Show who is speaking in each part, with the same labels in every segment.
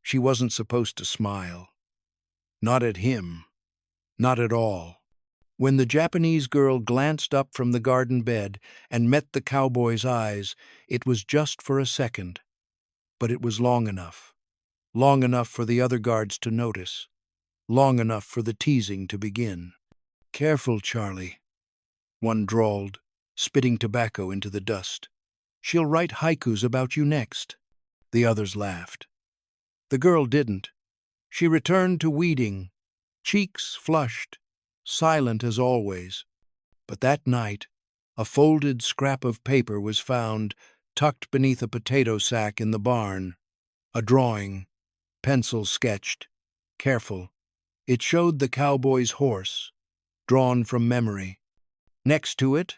Speaker 1: She wasn't supposed to smile. Not at him. Not at all. When the Japanese girl glanced up from the garden bed and met the cowboy's eyes, it was just for a second. But it was long enough. Long enough for the other guards to notice. Long enough for the teasing to begin. "Careful, Charlie," one drawled, spitting tobacco into the dust. "She'll write haikus about you next." The others laughed. The girl didn't. She returned to weeding, cheeks flushed, silent as always. But that night, a folded scrap of paper was found tucked beneath a potato sack in the barn. A drawing, pencil sketched, careful. It showed the cowboy's horse, drawn from memory. Next to it,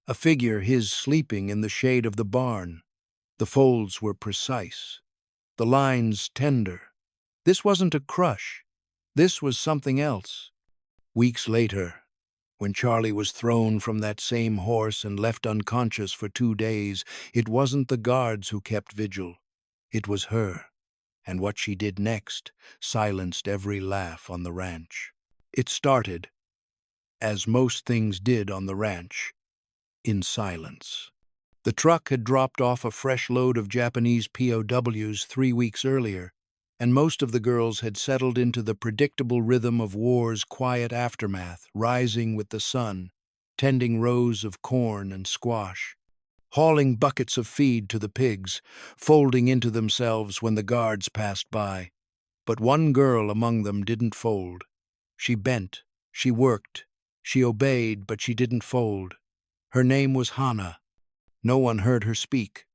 Speaker 1: a figure, his sleeping in the shade of the barn. The folds were precise, the lines tender. This wasn't a crush. This was something else. Weeks later, when Charlie was thrown from that same horse and left unconscious for 2 days, it wasn't the guards who kept vigil. It was her. And what she did next silenced every laugh on the ranch. It started, as most things did on the ranch, in silence. The truck had dropped off a fresh load of Japanese POWs 3 weeks earlier, and most of the girls had settled into the predictable rhythm of war's quiet aftermath, rising with the sun, tending rows of corn and squash, hauling buckets of feed to the pigs, folding into themselves when the guards passed by. But one girl among them didn't fold. She bent, she worked, she obeyed, but she didn't fold. Her name was Hana. No one heard her speak,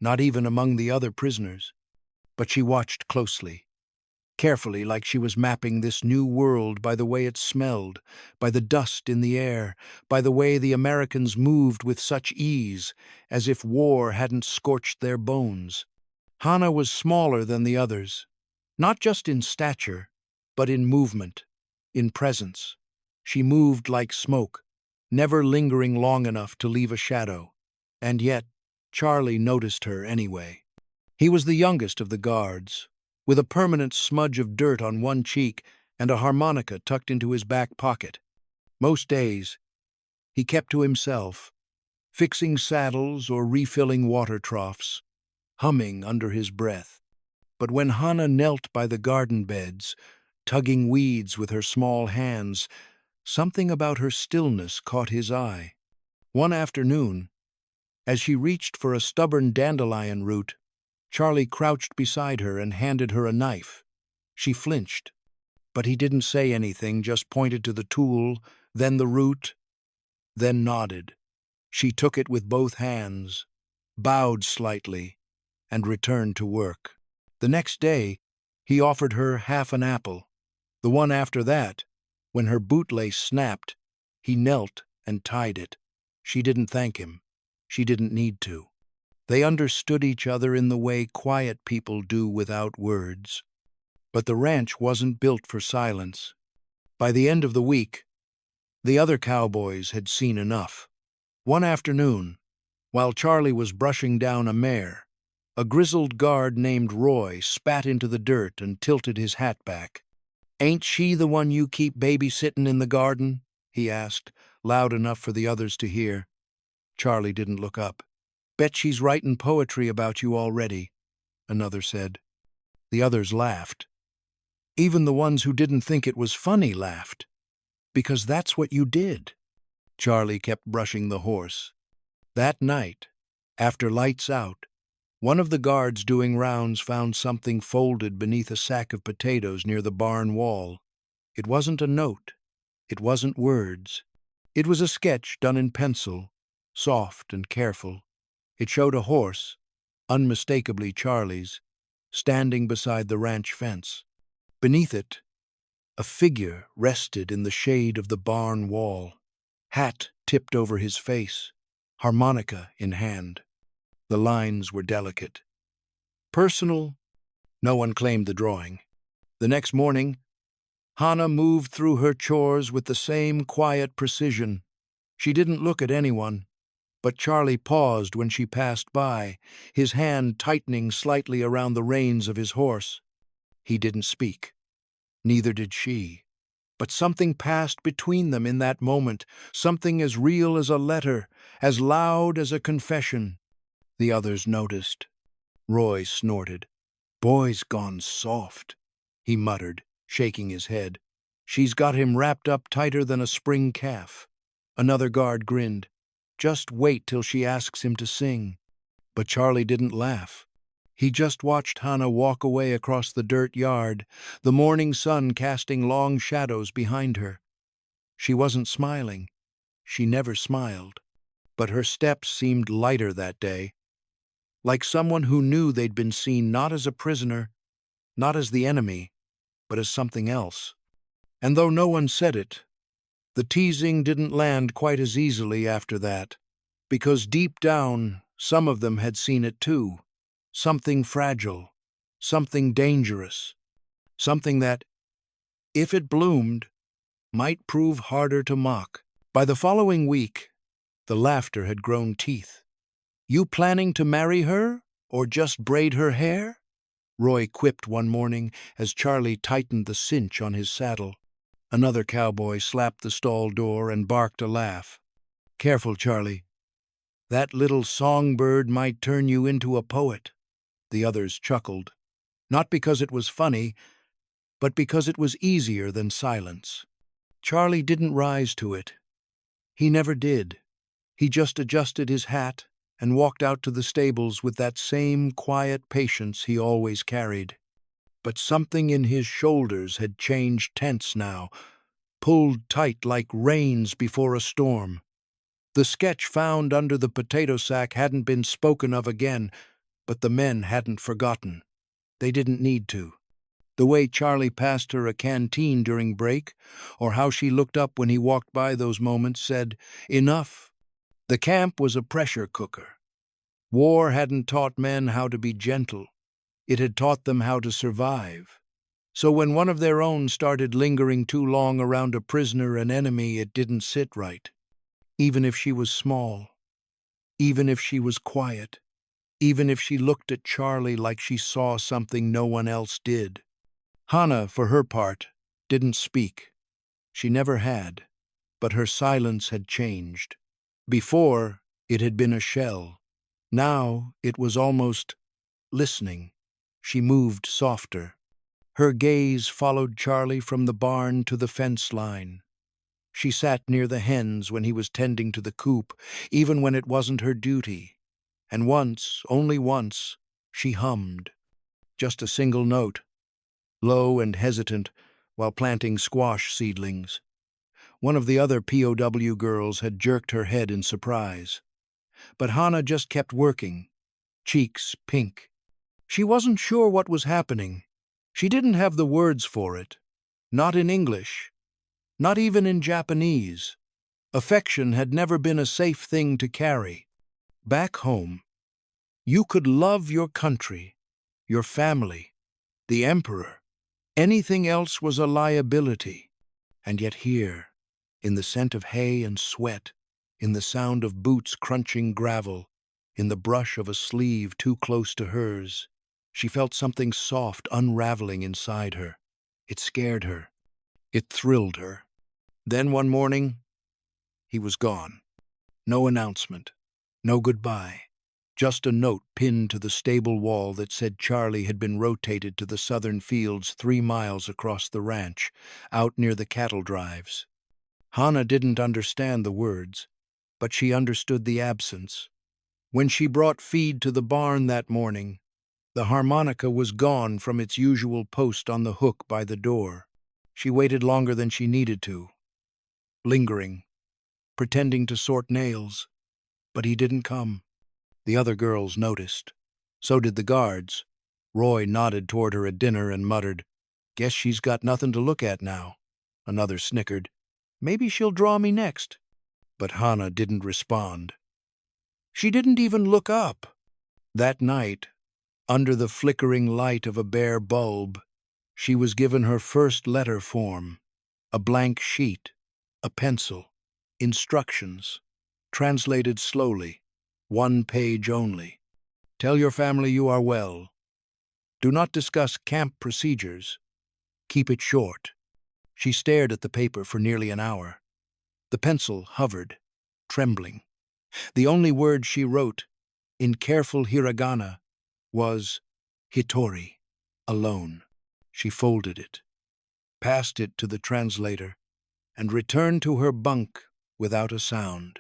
Speaker 1: not even among the other prisoners. But she watched closely, carefully, like she was mapping this new world by the way it smelled, by the dust in the air, by the way the Americans moved with such ease, as if war hadn't scorched their bones. Hana was smaller than the others, not just in stature, but in movement, in presence. She moved like smoke, never lingering long enough to leave a shadow. And yet, Charlie noticed her anyway. He was the youngest of the guards, with a permanent smudge of dirt on one cheek and a harmonica tucked into his back pocket. Most days, he kept to himself, fixing saddles or refilling water troughs, humming under his breath. But when Hana knelt by the garden beds, tugging weeds with her small hands, something about her stillness caught his eye. One afternoon, as she reached for a stubborn dandelion root, Charlie crouched beside her and handed her a knife. She flinched, but he didn't say anything, just pointed to the tool, then the root, then nodded. She took it with both hands, bowed slightly, and returned to work. The next day, he offered her half an apple. The one after that, when her bootlace snapped, he knelt and tied it. She didn't thank him. She didn't need to. They understood each other in the way quiet people do without words. But the ranch wasn't built for silence. By the end of the week, the other cowboys had seen enough. One afternoon, while Charlie was brushing down a mare, a grizzled guard named Roy spat into the dirt and tilted his hat back. "Ain't she the one you keep babysitting in the garden?" he asked, loud enough for the others to hear. Charlie didn't look up. "Bet she's writing poetry about you already," another said. The others laughed. Even the ones who didn't think it was funny laughed. "Because that's what you did." Charlie kept brushing the horse. That night, after lights out, one of the guards doing rounds found something folded beneath a sack of potatoes near the barn wall. It wasn't a note. It wasn't words. It was a sketch done in pencil, soft and careful. It showed a horse, unmistakably Charlie's, standing beside the ranch fence. Beneath it, a figure rested in the shade of the barn wall, hat tipped over his face, harmonica in hand. The lines were delicate. Personal, no one claimed the drawing. The next morning, Hana moved through her chores with the same quiet precision. She didn't look at anyone, But Charlie paused when she passed by, his hand tightening slightly around the reins of his horse. He didn't speak. Neither did she. But something passed between them in that moment, something as real as a letter, as loud as a confession. The others noticed. Roy snorted. "Boy's gone soft," he muttered, shaking his head. "She's got him wrapped up tighter than a spring calf." Another guard grinned. "Just wait till she asks him to sing." But Charlie didn't laugh. He just watched Hannah walk away across the dirt yard, the morning sun casting long shadows behind her. She wasn't smiling. She never smiled. But her steps seemed lighter that day, like someone who knew they'd been seen not as a prisoner, not as the enemy, but as something else. And though no one said it, the teasing didn't land quite as easily after that, because deep down, some of them had seen it too. Something fragile, something dangerous, something that, if it bloomed, might prove harder to mock. By the following week, the laughter had grown teeth. "You planning to marry her, or just braid her hair?" Roy quipped one morning as Charlie tightened the cinch on his saddle. Another cowboy slapped the stall door and barked a laugh. "Careful, Charlie. That little songbird might turn you into a poet." The others chuckled, not because it was funny, but because it was easier than silence. Charlie didn't rise to it. He never did. He just adjusted his hat and walked out to the stables with that same quiet patience he always carried. But something in his shoulders had changed tense now, pulled tight like reins before a storm. The sketch found under the potato sack hadn't been spoken of again, but the men hadn't forgotten. They didn't need to. The way Charlie passed her a canteen during break, or how she looked up when he walked by those moments, said, "Enough." The camp was a pressure cooker. War hadn't taught men how to be gentle. It had taught them how to survive. So when one of their own started lingering too long around a prisoner, an enemy, it didn't sit right. Even if she was small, even if she was quiet, even if she looked at Charlie like she saw something no one else did. Hannah, for her part, didn't speak. She never had, but her silence had changed. Before, it had been a shell. Now, it was almost listening. She moved softer. Her gaze followed Charlie from the barn to the fence line. She sat near the hens when he was tending to the coop, even when it wasn't her duty. And once, only once, she hummed. Just a single note, low and hesitant, while planting squash seedlings. One of the other POW girls had jerked her head in surprise. But Hannah just kept working, cheeks pink. She wasn't sure what was happening. She didn't have the words for it. Not in English. Not even in Japanese. Affection had never been a safe thing to carry. Back home, you could love your country, your family, the emperor. Anything else was a liability. And yet here, in the scent of hay and sweat, in the sound of boots crunching gravel, in the brush of a sleeve too close to hers, she felt something soft unraveling inside her. It scared her. It thrilled her. Then one morning, he was gone. No announcement. No goodbye. Just a note pinned to the stable wall that said Charlie had been rotated to the southern fields 3 miles across the ranch, out near the cattle drives. Hannah didn't understand the words, but she understood the absence. When she brought feed to the barn that morning, the harmonica was gone from its usual post on the hook by the door. She waited longer than she needed to, lingering, pretending to sort nails, but he didn't come. The other girls noticed. So did the guards. Roy nodded toward her at dinner and muttered, "Guess she's got nothing to look at now." Another snickered, "Maybe she'll draw me next." But Hannah didn't respond. She didn't even look up. That night, under the flickering light of a bare bulb, she was given her first letter form, a blank sheet, a pencil, instructions. translated slowly, one page only. Tell your family you are well. Do not discuss camp procedures. Keep it short. She stared at the paper for nearly an hour. The pencil hovered, trembling. The only word she wrote, in careful hiragana, was Hitori, alone. She folded it, passed it to the translator, and returned to her bunk without a sound.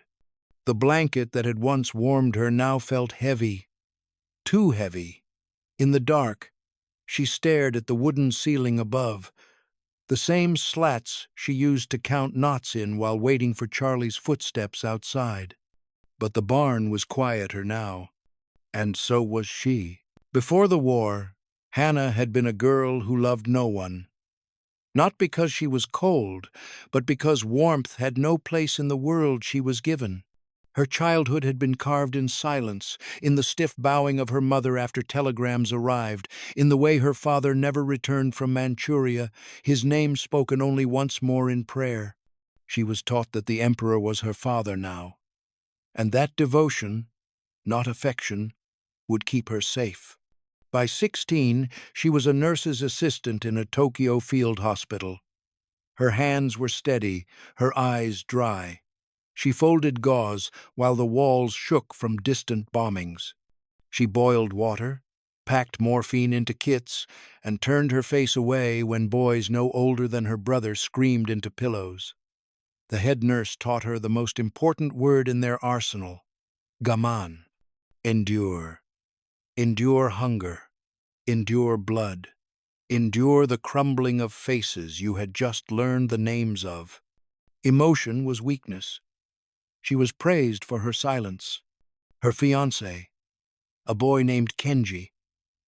Speaker 1: The blanket that had once warmed her now felt heavy, too heavy. In the dark, she stared at the wooden ceiling above, the same slats she used to count knots in while waiting for Charlie's footsteps outside. But the barn was quieter now, and so was she. Before the war, Hannah had been a girl who loved no one. Not because she was cold, but because warmth had no place in the world she was given. Her childhood had been carved in silence, in the stiff bowing of her mother after telegrams arrived, in the way her father never returned from Manchuria, his name spoken only once more in prayer. She was taught that the emperor was her father now, and that devotion, not affection, would keep her safe. By 16, she was a nurse's assistant in a Tokyo field hospital. Her hands were steady, her eyes dry. She folded gauze while the walls shook from distant bombings. She boiled water, packed morphine into kits, and turned her face away when boys no older than her brother screamed into pillows. The head nurse taught her the most important word in their arsenal, gaman, endure. Endure hunger, endure blood, endure the crumbling of faces you had just learned the names of. Emotion was weakness. She was praised for her silence. Her fiancé, a boy named Kenji,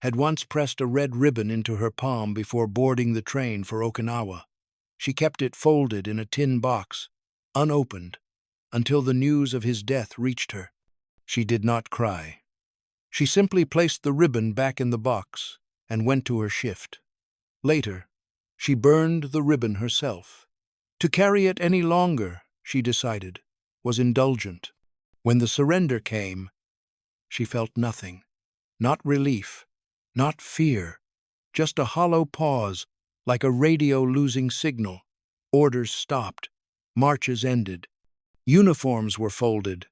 Speaker 1: had once pressed a red ribbon into her palm before boarding the train for Okinawa. She kept it folded in a tin box, unopened, until the news of his death reached her. She did not cry. She simply placed the ribbon back in the box and went to her shift. Later, she burned the ribbon herself. To carry it any longer, she decided, was indulgent. When the surrender came, she felt nothing. Not relief, not fear, just a hollow pause, like a radio losing signal. Orders stopped. Marches ended. Uniforms were folded,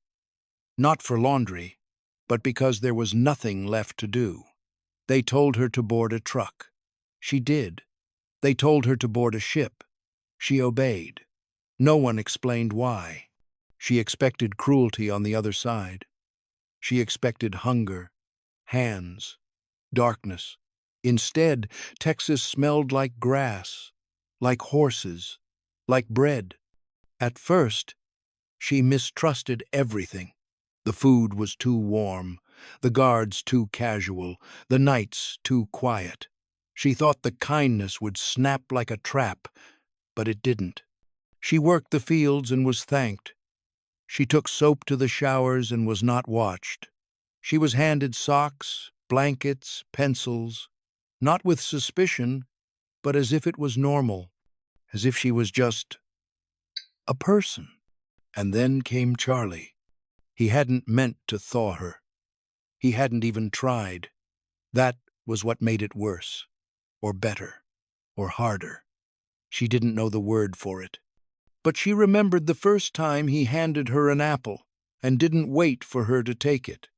Speaker 1: not for laundry, but because there was nothing left to do. They told her to board a truck. She did. They told her to board a ship. She obeyed. No one explained why. She expected cruelty on the other side. She expected hunger, hands, darkness. Instead, Texas smelled like grass, like horses, like bread. At first, she mistrusted everything. The food was too warm, the guards too casual, the nights too quiet. She thought the kindness would snap like a trap, but it didn't. She worked the fields and was thanked. She took soap to the showers and was not watched. She was handed socks, blankets, pencils, not with suspicion, but as if it was normal, as if she was just a person. And then came Charlie. He hadn't meant to thaw her. He hadn't even tried. That was what made it worse, or better, or harder. She didn't know the word for it. But she remembered the first time he handed her an apple and didn't wait for her to take it.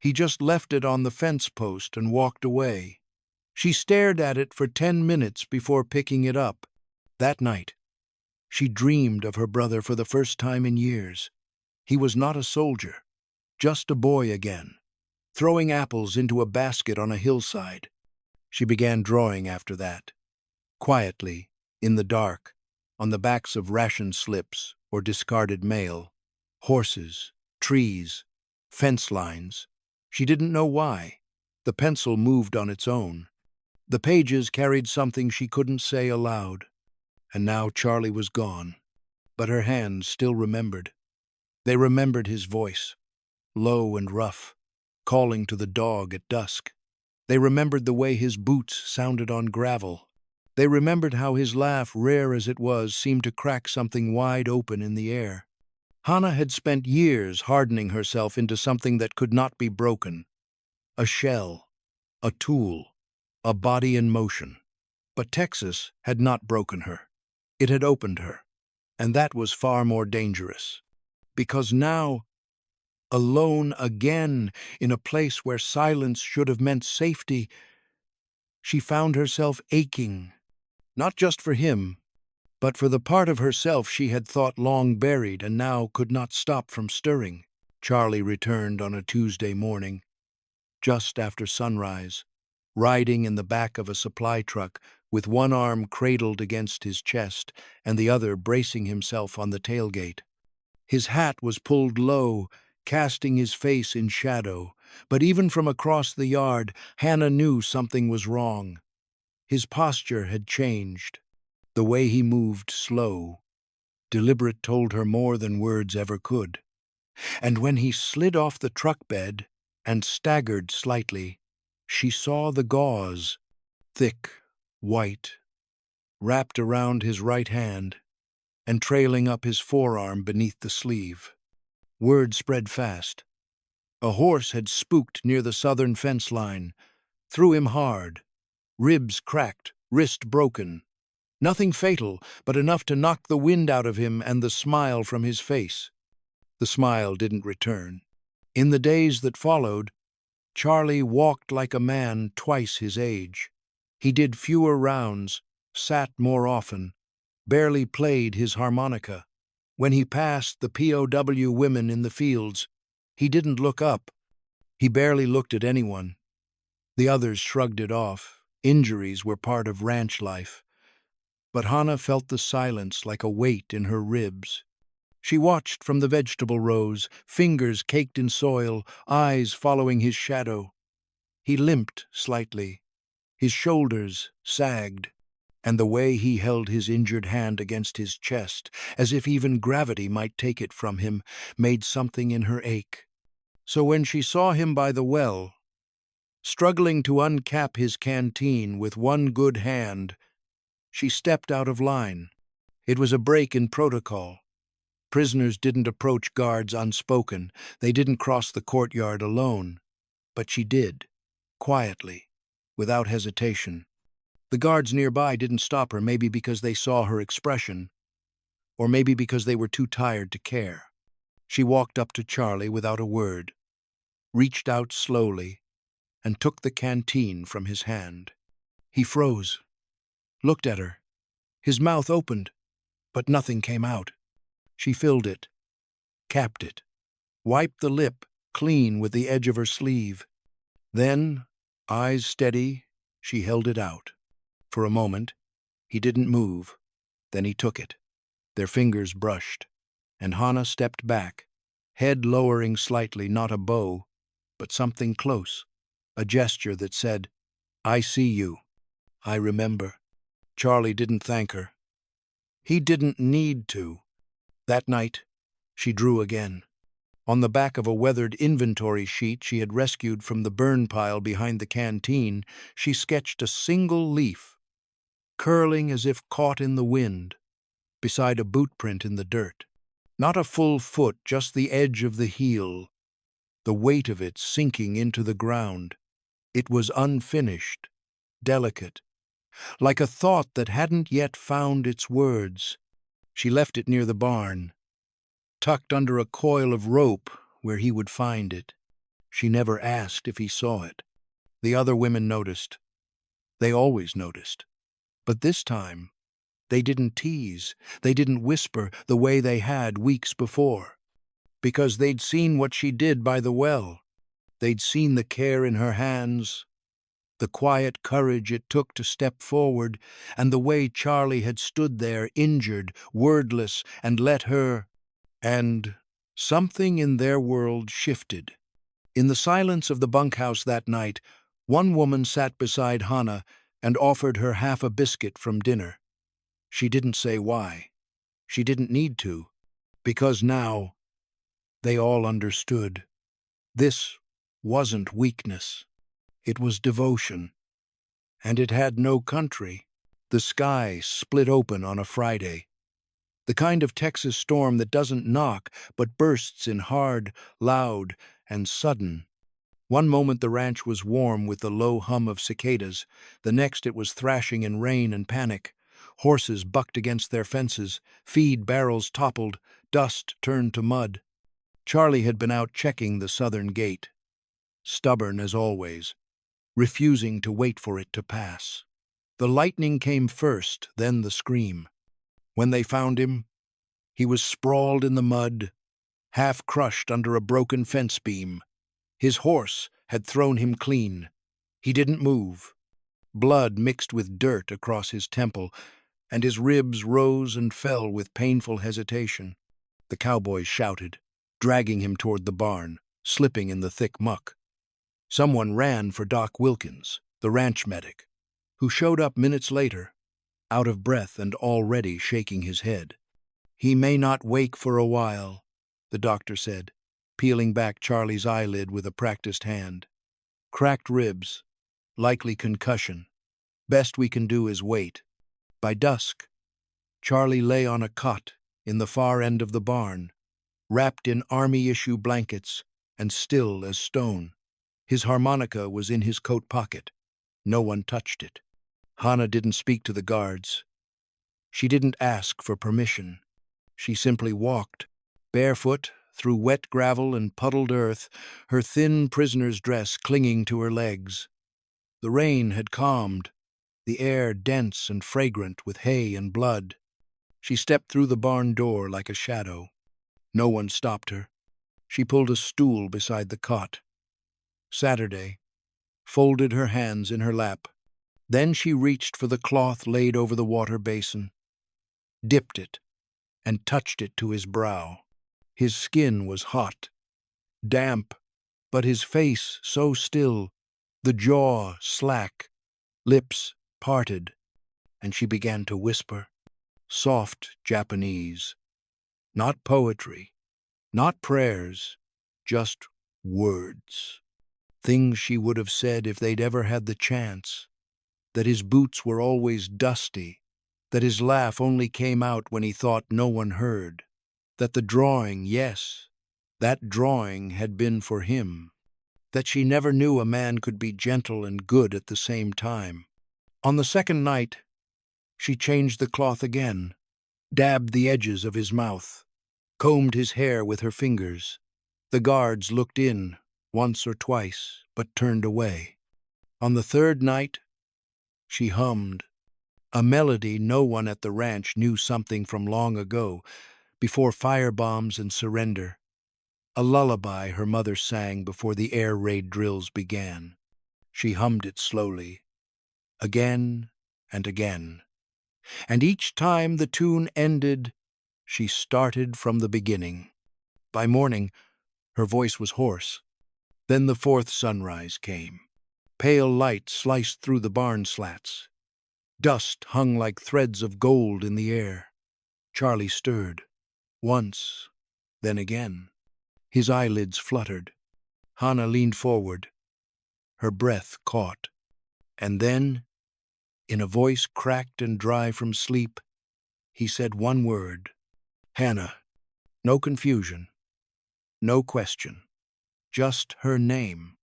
Speaker 1: He just left it on the fence post and walked away. She stared at it for 10 minutes before picking it up. That night, she dreamed of her brother for the first time in years. He was not a soldier, just a boy again, throwing apples into a basket on a hillside. She began drawing after that, quietly, in the dark, on the backs of ration slips or discarded mail, horses, trees, fence lines. She didn't know why. The pencil moved on its own. The pages carried something she couldn't say aloud. And now Charlie was gone, but her hands still remembered. They remembered his voice, low and rough, calling to the dog at dusk. They remembered the way his boots sounded on gravel. They remembered how his laugh, rare as it was, seemed to crack something wide open in the air. Hannah had spent years hardening herself into something that could not be broken, a shell, a tool, a body in motion. But Texas had not broken her. It had opened her, and that was far more dangerous. Because now, alone again, in a place where silence should have meant safety, she found herself aching, not just for him, but for the part of herself she had thought long buried and now could not stop from stirring. Charlie returned on a Tuesday morning, just after sunrise, riding in the back of a supply truck with one arm cradled against his chest and the other bracing himself on the tailgate. His hat was pulled low, casting his face in shadow, but even from across the yard, Hannah knew something was wrong. His posture had changed. The way he moved slow, deliberate told her more than words ever could. And when he slid off the truck bed and staggered slightly, she saw the gauze, thick, white, wrapped around his right hand and trailing up his forearm beneath the sleeve. Word spread fast. A horse had spooked near the southern fence line, threw him hard, ribs cracked, wrist broken. Nothing fatal, but enough to knock the wind out of him and the smile from his face. The smile didn't return. In the days that followed, Charlie walked like a man twice his age. He did fewer rounds, sat more often, barely played his harmonica. When he passed the POW women in the fields, he didn't look up. He barely looked at anyone. The others shrugged it off. Injuries were part of ranch life. But Hannah felt the silence like a weight in her ribs. She watched from the vegetable rows, fingers caked in soil, eyes following his shadow. He limped slightly. His shoulders sagged, and the way he held his injured hand against his chest, as if even gravity might take it from him, made something in her ache. So when she saw him by the well, struggling to uncap his canteen with one good hand, she stepped out of line. It was a break in protocol. Prisoners didn't approach guards unspoken. They didn't cross the courtyard alone. But she did, quietly, without hesitation. The guards nearby didn't stop her, maybe because they saw her expression, or maybe because they were too tired to care. She walked up to Charlie without a word, reached out slowly, and took the canteen from his hand. He froze, looked at her. His mouth opened, but nothing came out. She filled it, capped it, wiped the lip clean with the edge of her sleeve. Then, eyes steady, she held it out. For a moment, he didn't move. Then he took it. Their fingers brushed, and Hannah stepped back, head lowering slightly, not a bow, but something close, a gesture that said, "I see you. I remember." Charlie didn't thank her. He didn't need to. That night, she drew again. On the back of a weathered inventory sheet she had rescued from the burn pile behind the canteen, she sketched a single leaf, curling as if caught in the wind, beside a boot print in the dirt. Not a full foot, just the edge of the heel, the weight of it sinking into the ground. It was unfinished, delicate, like a thought that hadn't yet found its words. She left it near the barn, tucked under a coil of rope where he would find it. She never asked if he saw it. The other women noticed. They always noticed. But this time, they didn't tease, they didn't whisper the way they had weeks before. Because they'd seen what she did by the well. They'd seen the care in her hands, the quiet courage it took to step forward, and the way Charlie had stood there, injured, wordless, and let her. And something in their world shifted. In the silence of the bunkhouse that night, one woman sat beside Hannah and offered her half a biscuit from dinner. She didn't say why. She didn't need to, because now they all understood. This wasn't weakness. It was devotion. And it had no country. The sky split open on a Friday. The kind of Texas storm that doesn't knock, but bursts in hard, loud, and sudden. One moment the ranch was warm with the low hum of cicadas, the next it was thrashing in rain and panic. Horses bucked against their fences, feed barrels toppled, dust turned to mud. Charlie had been out checking the southern gate, stubborn as always, refusing to wait for it to pass. The lightning came first, then the scream. When they found him, he was sprawled in the mud, half crushed under a broken fence beam. His horse had thrown him clean. He didn't move. Blood mixed with dirt across his temple, and his ribs rose and fell with painful hesitation. The cowboys shouted, dragging him toward the barn, slipping in the thick muck. Someone ran for Doc Wilkins, the ranch medic, who showed up minutes later, out of breath and already shaking his head. "He may not wake for a while," the doctor said, peeling back Charlie's eyelid with a practiced hand. "Cracked ribs, likely concussion. Best we can do is wait." By dusk, Charlie lay on a cot in the far end of the barn, wrapped in Army-issue blankets and still as stone. His harmonica was in his coat pocket. No one touched it. Hannah didn't speak to the guards. She didn't ask for permission. She simply walked, barefoot, through wet gravel and puddled earth, her thin prisoner's dress clinging to her legs. The rain had calmed, the air dense and fragrant with hay and blood. She stepped through the barn door like a shadow. No one stopped her. She pulled a stool beside the cot. Saturday, folded her hands in her lap. Then she reached for the cloth laid over the water basin, dipped it, and touched it to his brow. His skin was hot, damp, but his face so still, the jaw slack, lips parted, and she began to whisper, soft Japanese. Not poetry, not prayers, just words. Things she would have said if they'd ever had the chance. That his boots were always dusty, that his laugh only came out when he thought no one heard, that the drawing, yes, that drawing had been for him, that she never knew a man could be gentle and good at the same time. On the second night, she changed the cloth again, dabbed the edges of his mouth, combed his hair with her fingers. The guards looked in once or twice, but turned away. On the third night, she hummed, a melody no one at the ranch knew something from long ago, before firebombs and surrender, a lullaby her mother sang before the air raid drills began. She hummed it slowly, again and again, and each time the tune ended, she started from the beginning. By morning, her voice was hoarse. Then the fourth sunrise came. Pale light sliced through the barn slats. Dust hung like threads of gold in the air. Charlie stirred. Once, then again. His eyelids fluttered. Hannah leaned forward. Her breath caught. And then, in a voice cracked and dry from sleep, he said one word. Hannah. No confusion. No question. Just her name,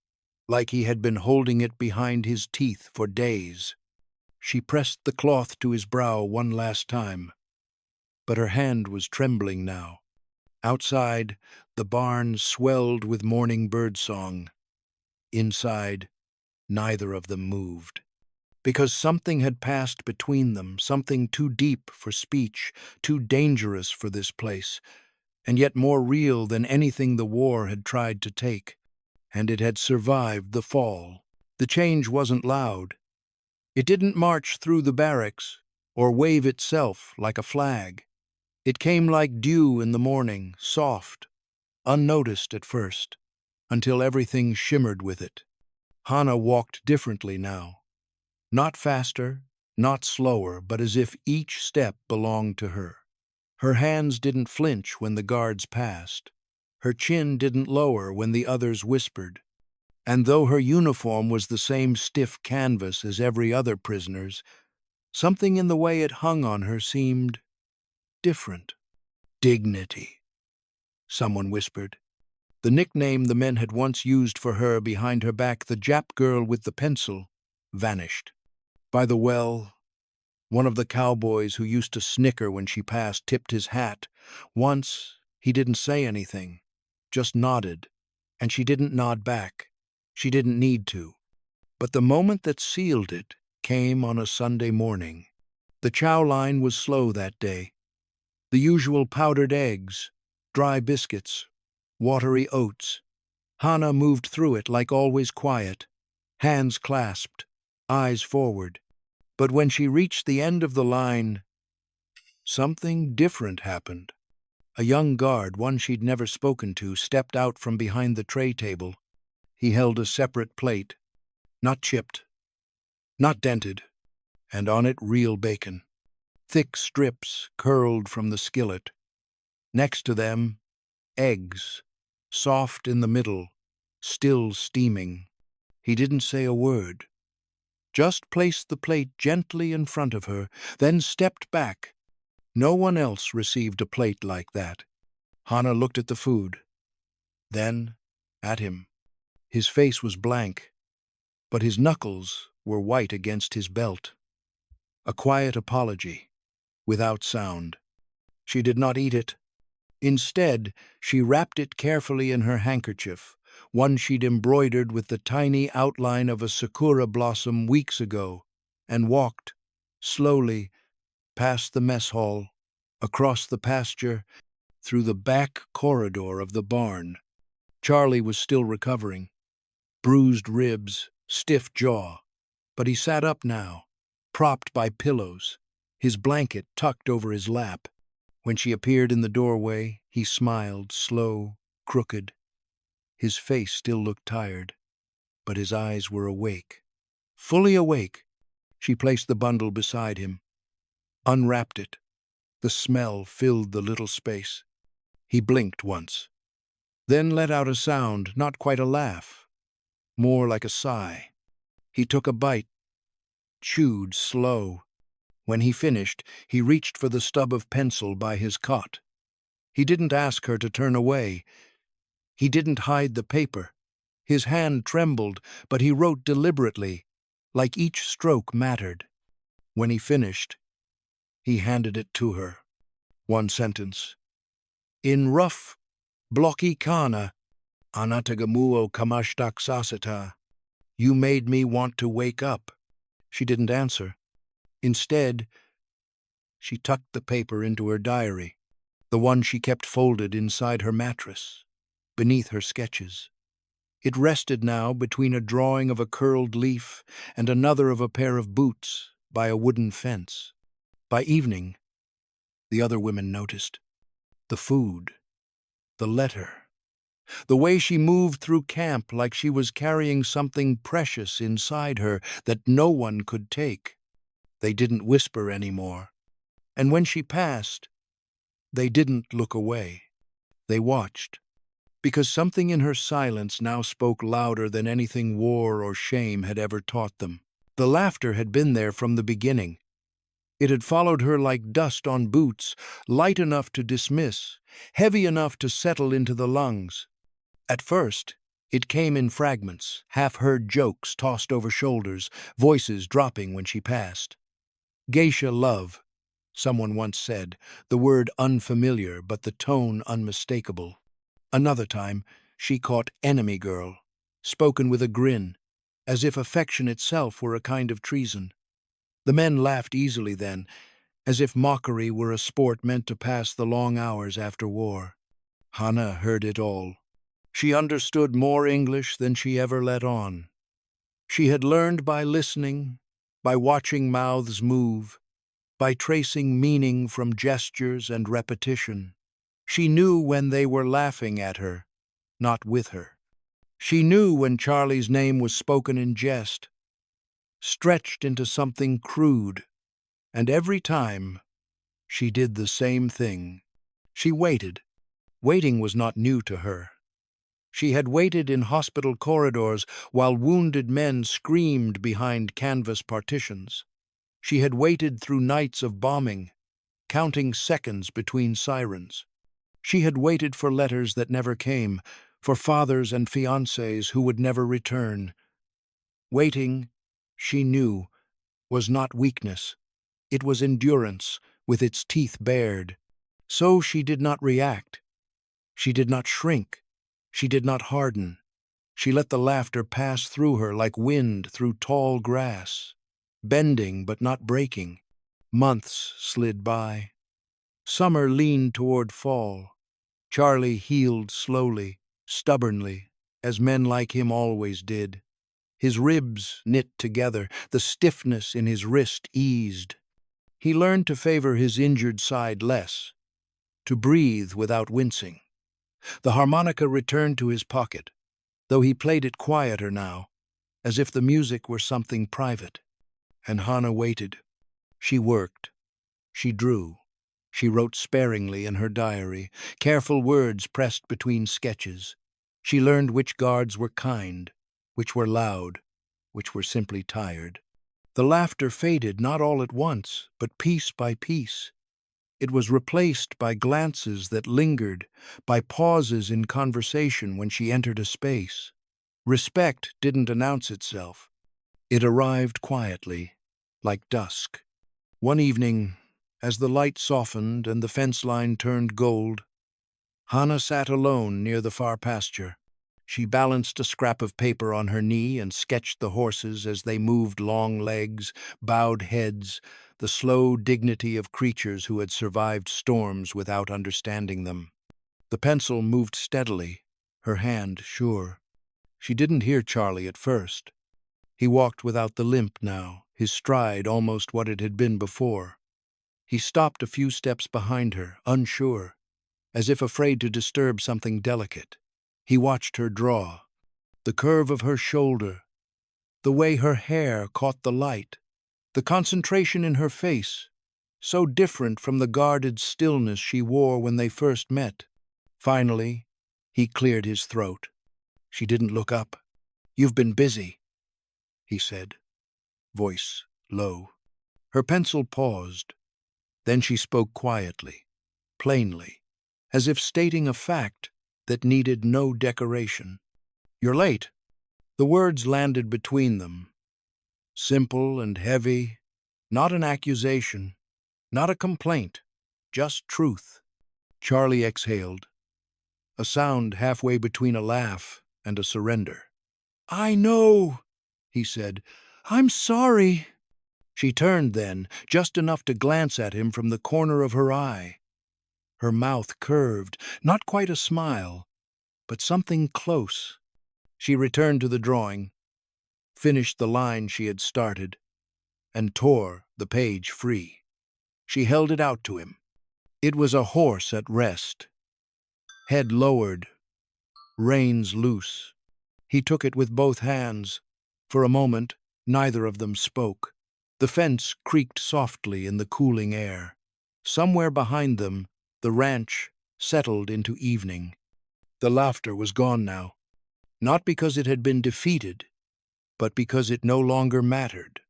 Speaker 1: like he had been holding it behind his teeth for days. She pressed the cloth to his brow one last time, but her hand was trembling now. Outside, the barn swelled with morning birdsong. Inside, neither of them moved. Because something had passed between them, something too deep for speech, too dangerous for this place, and yet more real than anything the war had tried to take. And it had survived the fall. The change wasn't loud. It didn't march through the barracks or wave itself like a flag. It came like dew in the morning, soft, unnoticed at first, until everything shimmered with it. Hannah walked differently now. Not faster, not slower, but as if each step belonged to her. Her hands didn't flinch when the guards passed. Her chin didn't lower when the others whispered. And though her uniform was the same stiff canvas as every other prisoner's, something in the way it hung on her seemed different. Dignity, someone whispered. The nickname the men had once used for her behind her back, the Jap girl with the pencil, vanished. By the well, one of the cowboys who used to snicker when she passed tipped his hat. Once, he didn't say anything, just nodded, and she didn't nod back. She didn't need to. But the moment that sealed it came on a Sunday morning. The chow line was slow that day. The usual powdered eggs, dry biscuits, watery oats. Hannah moved through it like always quiet, hands clasped, eyes forward. But when she reached the end of the line, something different happened. A young guard, one she'd never spoken to, stepped out from behind the tray table. He held a separate plate, not chipped, not dented, and on it real bacon. Thick strips curled from the skillet. Next to them, eggs, soft in the middle, still steaming. He didn't say a word, just placed the plate gently in front of her, then stepped back. No one else received a plate like that. Hannah looked at the food, then at him. His face was blank, but his knuckles were white against his belt. A quiet apology, without sound. She did not eat it. Instead, she wrapped it carefully in her handkerchief, one she'd embroidered with the tiny outline of a sakura blossom weeks ago, and walked, slowly, past the mess hall, across the pasture, through the back corridor of the barn. Charlie was still recovering. Bruised ribs, stiff jaw. But he sat up now, propped by pillows, his blanket tucked over his lap. When she appeared in the doorway, he smiled, slow, crooked. His face still looked tired, but his eyes were awake. Fully awake, she placed the bundle beside him, unwrapped it. The smell filled the little space. He blinked once, then let out a sound, not quite a laugh, more like a sigh. He took a bite, chewed slow. When he finished, he reached for the stub of pencil by his cot. He didn't ask her to turn away. He didn't hide the paper. His hand trembled, but he wrote deliberately, like each stroke mattered. When he finished, he handed it to her. One sentence. In rough, blocky kana, anatagamuo kamashtaksasata. You made me want to wake up. She didn't answer. Instead, she tucked the paper into her diary, the one she kept folded inside her mattress, beneath her sketches. It rested now between a drawing of a curled leaf and another of a pair of boots by a wooden fence. By evening, the other women noticed. The food, the letter, the way she moved through camp like she was carrying something precious inside her that no one could take. They didn't whisper anymore. And when she passed, they didn't look away. They watched, because something in her silence now spoke louder than anything war or shame had ever taught them. The laughter had been there from the beginning. It had followed her like dust on boots, light enough to dismiss, heavy enough to settle into the lungs. At first, it came in fragments, half-heard jokes tossed over shoulders, voices dropping when she passed. Geisha love, someone once said, the word unfamiliar but the tone unmistakable. Another time, she caught enemy girl, spoken with a grin, as if affection itself were a kind of treason. The men laughed easily then, as if mockery were a sport meant to pass the long hours after war. Hannah heard it all. She understood more English than she ever let on. She had learned by listening, by watching mouths move, by tracing meaning from gestures and repetition. She knew when they were laughing at her, not with her. She knew when Charlie's name was spoken in jest, stretched into something crude, and every time she did the same thing. She waited. Waiting was not new to her. She had waited in hospital corridors while wounded men screamed behind canvas partitions. She had waited through nights of bombing, counting seconds between sirens. She had waited for letters that never came, for fathers and fiancés who would never return. Waiting, she knew, was not weakness. It was endurance, with its teeth bared. So she did not react. She did not shrink. She did not harden. She let the laughter pass through her like wind through tall grass, bending but not breaking. Months slid by. Summer leaned toward fall. Charlie healed slowly, stubbornly, as men like him always did. His ribs knit together, the stiffness in his wrist eased. He learned to favor his injured side less, to breathe without wincing. The harmonica returned to his pocket, though he played it quieter now, as if the music were something private. And Hannah waited. She worked. She drew. She wrote sparingly in her diary, careful words pressed between sketches. She learned which guards were kind, which were loud, which were simply tired. The laughter faded not all at once, but piece by piece. It was replaced by glances that lingered, by pauses in conversation when she entered a space. Respect didn't announce itself. It arrived quietly, like dusk. One evening, as the light softened and the fence line turned gold, Hannah sat alone near the far pasture. She balanced a scrap of paper on her knee and sketched the horses as they moved long legs, bowed heads, the slow dignity of creatures who had survived storms without understanding them. The pencil moved steadily, her hand sure. She didn't hear Charlie at first. He walked without the limp now, his stride almost what it had been before. He stopped a few steps behind her, unsure, as if afraid to disturb something delicate. He watched her draw, the curve of her shoulder, the way her hair caught the light, the concentration in her face, so different from the guarded stillness she wore when they first met. Finally, he cleared his throat. She didn't look up. "You've been busy," he said, voice low. Her pencil paused. Then she spoke quietly, plainly, as if stating a fact that needed no decoration. "You're late." The words landed between them, simple and heavy, not an accusation, not a complaint, just truth. Charlie exhaled, a sound halfway between a laugh and a surrender. "I know," he said. "I'm sorry." She turned then, just enough to glance at him from the corner of her eye. Her mouth curved, not quite a smile, but something close. She returned to the drawing, finished the line she had started, and tore the page free. She held it out to him. It was a horse at rest, head lowered, reins loose. He took it with both hands. For a moment, neither of them spoke. The fence creaked softly in the cooling air. Somewhere behind them, the ranch settled into evening. The laughter was gone now, not because it had been defeated, but because it no longer mattered.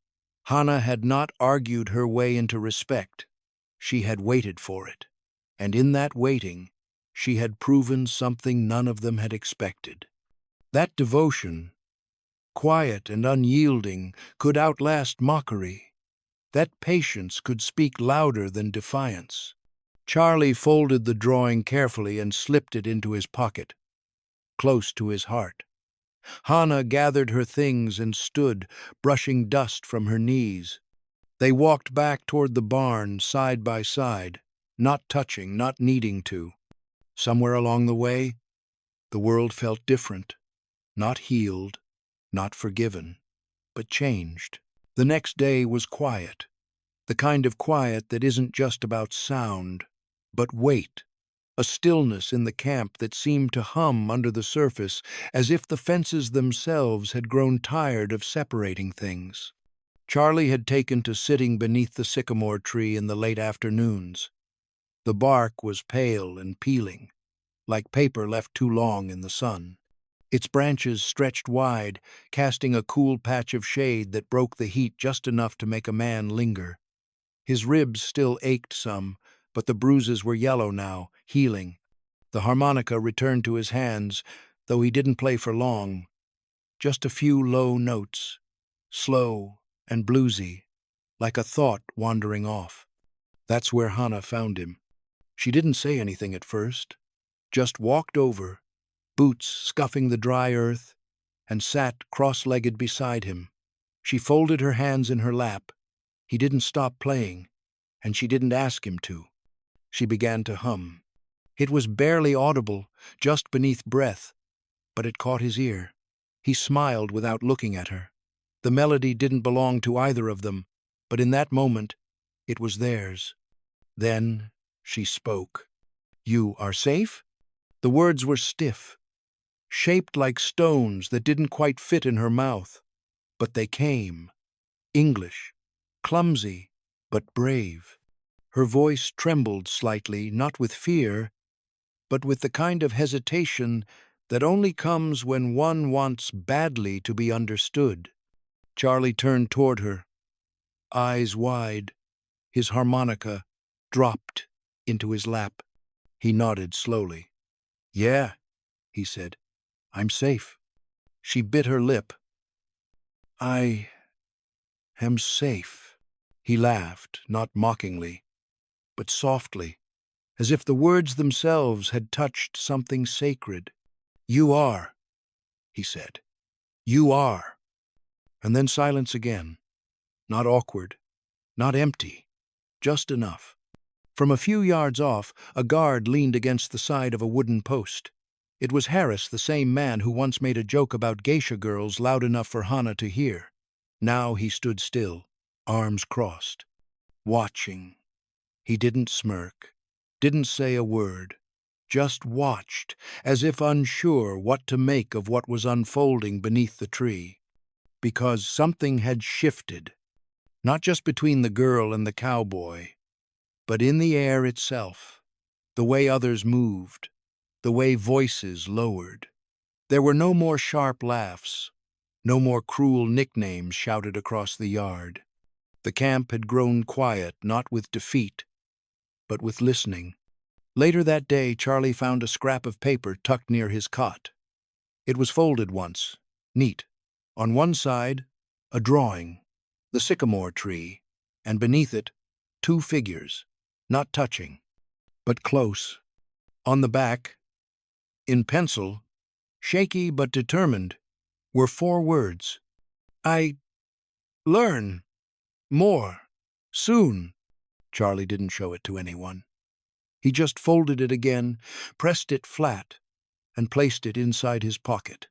Speaker 1: Hannah had not argued her way into respect. She had waited for it, and in that waiting, she had proven something none of them had expected. That devotion, quiet and unyielding, could outlast mockery. That patience could speak louder than defiance. Charlie folded the drawing carefully and slipped it into his pocket, close to his heart. Hannah gathered her things and stood, brushing dust from her knees. They walked back toward the barn, side by side, not touching, not needing to. Somewhere along the way, the world felt different, not healed, not forgiven, but changed. The next day was quiet, the kind of quiet that isn't just about sound, but weight, a stillness in the camp that seemed to hum under the surface as if the fences themselves had grown tired of separating things. Charlie had taken to sitting beneath the sycamore tree in the late afternoons. The bark was pale and peeling, like paper left too long in the sun. Its branches stretched wide, casting a cool patch of shade that broke the heat just enough to make a man linger. His ribs still ached some, but the bruises were yellow now, healing. The harmonica returned to his hands, though he didn't play for long. Just a few low notes, slow and bluesy, like a thought wandering off. That's where Hannah found him. She didn't say anything at first, just walked over, boots scuffing the dry earth, and sat cross-legged beside him. She folded her hands in her lap. He didn't stop playing, and she didn't ask him to. She began to hum. It was barely audible, just beneath breath, but it caught his ear. He smiled without looking at her. The melody didn't belong to either of them, but in that moment, it was theirs. Then she spoke. "You are safe?" The words were stiff, shaped like stones that didn't quite fit in her mouth. But they came. English, clumsy, but brave. Her voice trembled slightly, not with fear, but with the kind of hesitation that only comes when one wants badly to be understood. Charlie turned toward her, eyes wide, his harmonica dropped into his lap. He nodded slowly. "Yeah," he said, "I'm safe." She bit her lip. "I am safe." He laughed, not mockingly, but softly, as if the words themselves had touched something sacred. "You are," he said. "You are." And then silence again. Not awkward, not empty, just enough. From a few yards off, a guard leaned against the side of a wooden post. It was Harris, the same man who once made a joke about geisha girls loud enough for Hannah to hear. Now he stood still, arms crossed, watching. He didn't smirk, didn't say a word, just watched, as if unsure what to make of what was unfolding beneath the tree. Because something had shifted, not just between the girl and the cowboy, but in the air itself, the way others moved, the way voices lowered. There were no more sharp laughs, no more cruel nicknames shouted across the yard. The camp had grown quiet, not with defeat, but with listening. Later that day, Charlie found a scrap of paper tucked near his cot. It was folded once, neat. On one side, a drawing, the sycamore tree, and beneath it, two figures, not touching, but close. On the back, in pencil, shaky but determined, were four words. "I learn more soon." Charlie didn't show it to anyone. He just folded it again, pressed it flat, and placed it inside his pocket.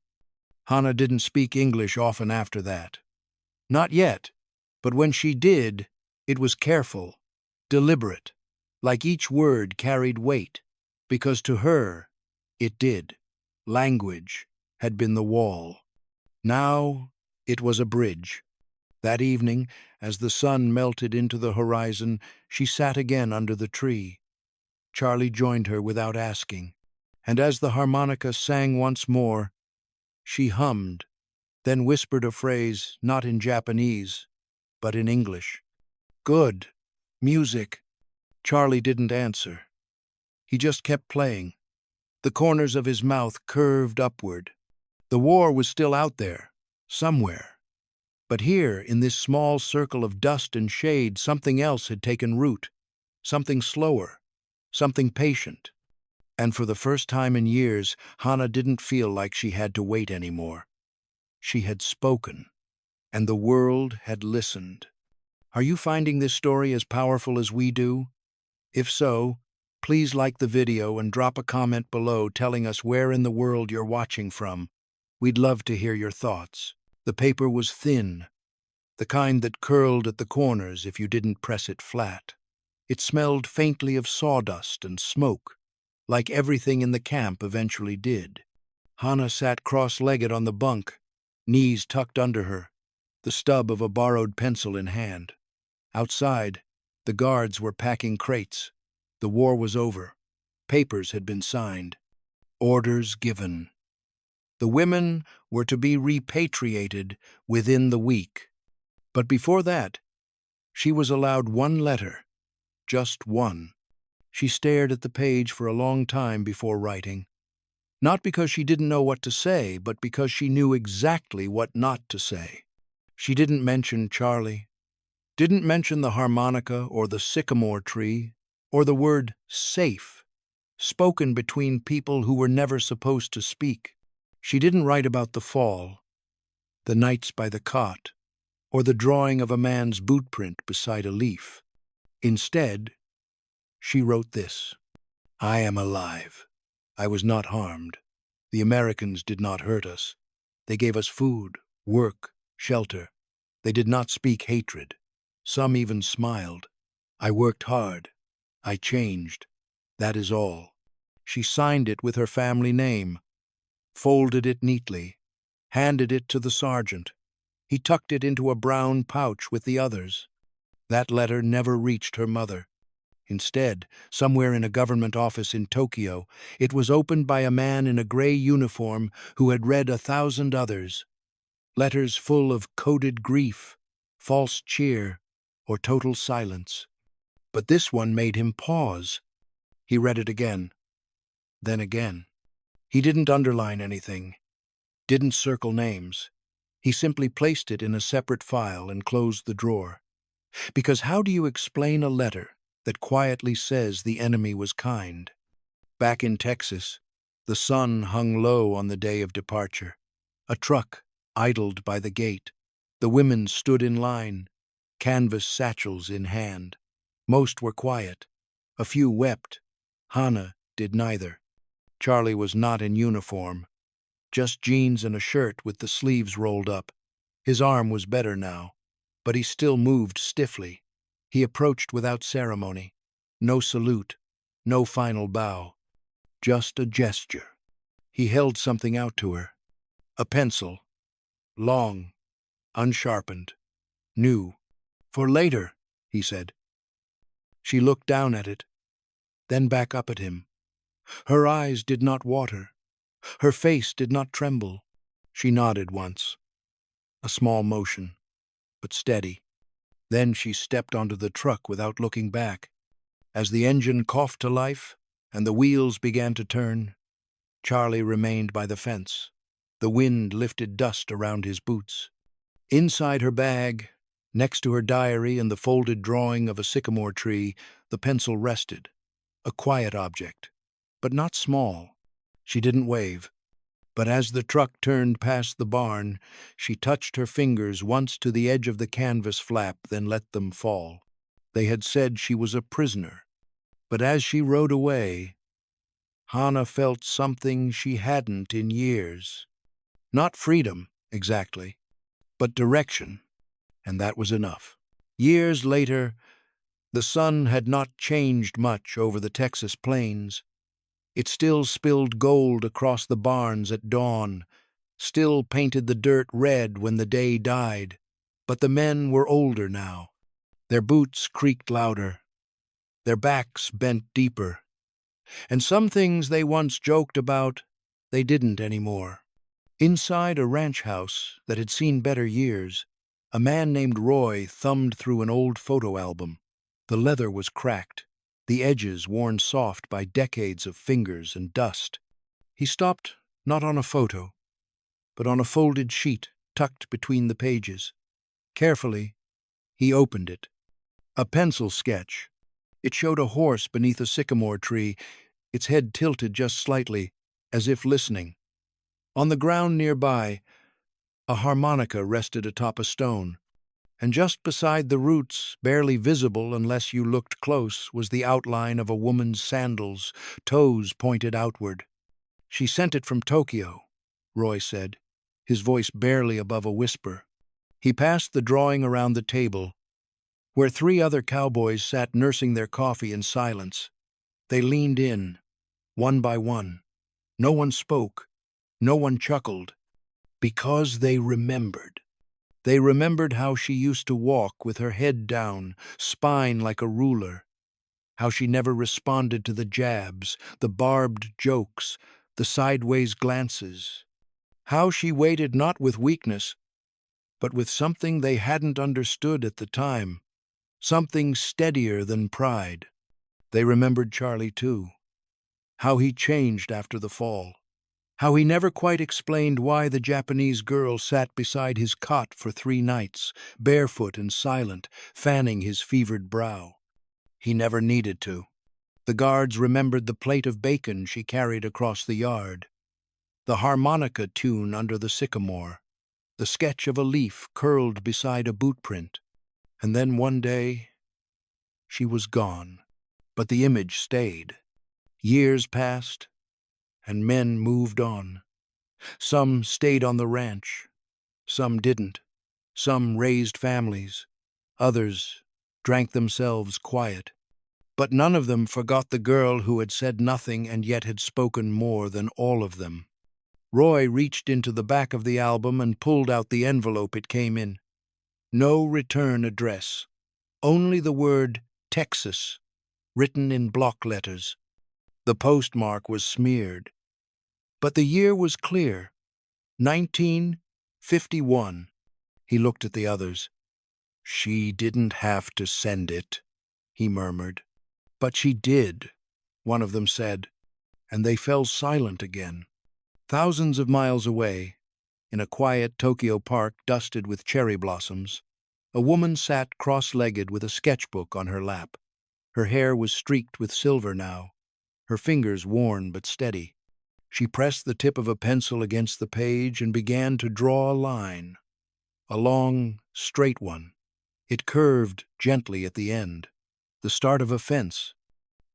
Speaker 1: Hannah didn't speak English often after that. Not yet, but when she did, it was careful, deliberate, like each word carried weight, because to her, it did. Language had been the wall. Now it was a bridge. That evening, as the sun melted into the horizon, she sat again under the tree. Charlie joined her without asking, and as the harmonica sang once more, she hummed, then whispered a phrase not in Japanese, but in English. "Good. Music." Charlie didn't answer. He just kept playing. The corners of his mouth curved upward. The war was still out there, somewhere. But here, in this small circle of dust and shade, something else had taken root. Something slower, something patient. And for the first time in years, Hannah didn't feel like she had to wait anymore. She had spoken, and the world had listened. Are you finding this story as powerful as we do? If so, please like the video and drop a comment below telling us where in the world you're watching from. We'd love to hear your thoughts. The paper was thin, the kind that curled at the corners if you didn't press it flat. It smelled faintly of sawdust and smoke, like everything in the camp eventually did. Hannah sat cross-legged on the bunk, knees tucked under her, the stub of a borrowed pencil in hand. Outside, the guards were packing crates. The war was over. Papers had been signed. Orders given. The women were to be repatriated within the week. But before that, she was allowed one letter, just one. She stared at the page for a long time before writing. Not because she didn't know what to say, but because she knew exactly what not to say. She didn't mention Charlie, didn't mention the harmonica or the sycamore tree, or the word safe, spoken between people who were never supposed to speak. She didn't write about the fall, the nights by the cot, or the drawing of a man's bootprint beside a leaf. Instead, she wrote this: I am alive. I was not harmed. The Americans did not hurt us. They gave us food, work, shelter. They did not speak hatred. Some even smiled. I worked hard. I changed. That is all. She signed it with her family name, folded it neatly, handed it to the sergeant. He tucked it into a brown pouch with the others. That letter never reached her mother. Instead, somewhere in a government office in Tokyo, it was opened by a man in a gray uniform who had read 1,000 others. Letters full of coded grief, false cheer, or total silence. But this one made him pause. He read it again, then again. He didn't underline anything, didn't circle names. He simply placed it in a separate file and closed the drawer. Because how do you explain a letter that quietly says the enemy was kind? Back in Texas, the sun hung low on the day of departure. A truck idled by the gate. The women stood in line, canvas satchels in hand. Most were quiet. A few wept. Hannah did neither. Charlie was not in uniform, just jeans and a shirt with the sleeves rolled up. His arm was better now, but he still moved stiffly. He approached without ceremony. No salute, no final bow, just a gesture. He held something out to her. A pencil, long, unsharpened, new. For later, he said. She looked down at it, then back up at him. Her eyes did not water. Her face did not tremble. She nodded once. A small motion, but steady. Then she stepped onto the truck without looking back. As the engine coughed to life and the wheels began to turn, Charlie remained by the fence. The wind lifted dust around his boots. Inside her bag, next to her diary and the folded drawing of a sycamore tree, the pencil rested. A quiet object, but not small. She didn't wave. But as the truck turned past the barn, she touched her fingers once to the edge of the canvas flap, then let them fall. They had said she was a prisoner. But as she rode away, Hannah felt something she hadn't in years. Not freedom, exactly, but direction, and that was enough. Years later, the sun had not changed much over the Texas plains. It still spilled gold across the barns at dawn, still painted the dirt red when the day died. But the men were older now. Their boots creaked louder. Their backs bent deeper. And some things they once joked about, they didn't anymore. Inside a ranch house that had seen better years, a man named Roy thumbed through an old photo album. The leather was cracked, the edges worn soft by decades of fingers and dust. He stopped not on a photo, but on a folded sheet tucked between the pages. Carefully, he opened it. A pencil sketch. It showed a horse beneath a sycamore tree, its head tilted just slightly, as if listening. On the ground nearby, a harmonica rested atop a stone, and just beside the roots, barely visible unless you looked close, was the outline of a woman's sandals, toes pointed outward. She sent it from Tokyo, Roy said, his voice barely above a whisper. He passed the drawing around the table, where 3 other cowboys sat nursing their coffee in silence. They leaned in, one by one. No one spoke, no one chuckled, because they remembered. They remembered how she used to walk with her head down, spine like a ruler, how she never responded to the jabs, the barbed jokes, the sideways glances, how she waited not with weakness, but with something they hadn't understood at the time, something steadier than pride. They remembered Charlie, too, how he changed after the fall, how he never quite explained why the Japanese girl sat beside his cot for 3 nights, barefoot and silent, fanning his fevered brow. He never needed to. The guards remembered the plate of bacon she carried across the yard, the harmonica tune under the sycamore, the sketch of a leaf curled beside a boot print. And then one day, she was gone. But the image stayed. Years passed, and men moved on. Some stayed on the ranch, some didn't. Some raised families, others drank themselves quiet. But none of them forgot the girl who had said nothing and yet had spoken more than all of them. Roy reached into the back of the album and pulled out the envelope it came in. No return address, only the word Texas, written in block letters. The postmark was smeared, but the year was clear, 1951. He looked at the others. "She didn't have to send it," he murmured. "But she did," one of them said, and they fell silent again. Thousands of miles away, in a quiet Tokyo park dusted with cherry blossoms, a woman sat cross-legged with a sketchbook on her lap. Her hair was streaked with silver now, her fingers worn but steady. She pressed the tip of a pencil against the page and began to draw a line, a long, straight one. It curved gently at the end, the start of a fence.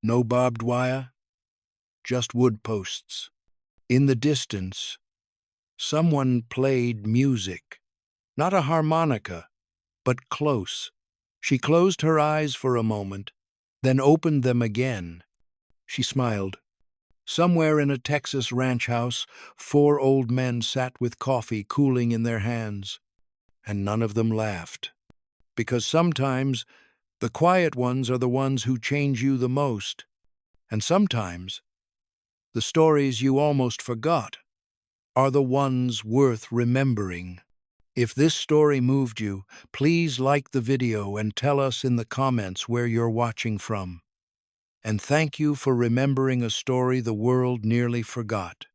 Speaker 1: No barbed wire, just wood posts. In the distance, someone played music, not a harmonica, but close. She closed her eyes for a moment, then opened them again. She smiled. Somewhere in a Texas ranch house, 4 old men sat with coffee cooling in their hands, and none of them laughed. Because sometimes the quiet ones are the ones who change you the most, and sometimes the stories you almost forgot are the ones worth remembering. If this story moved you, please like the video and tell us in the comments where you're watching from. And thank you for remembering a story the world nearly forgot.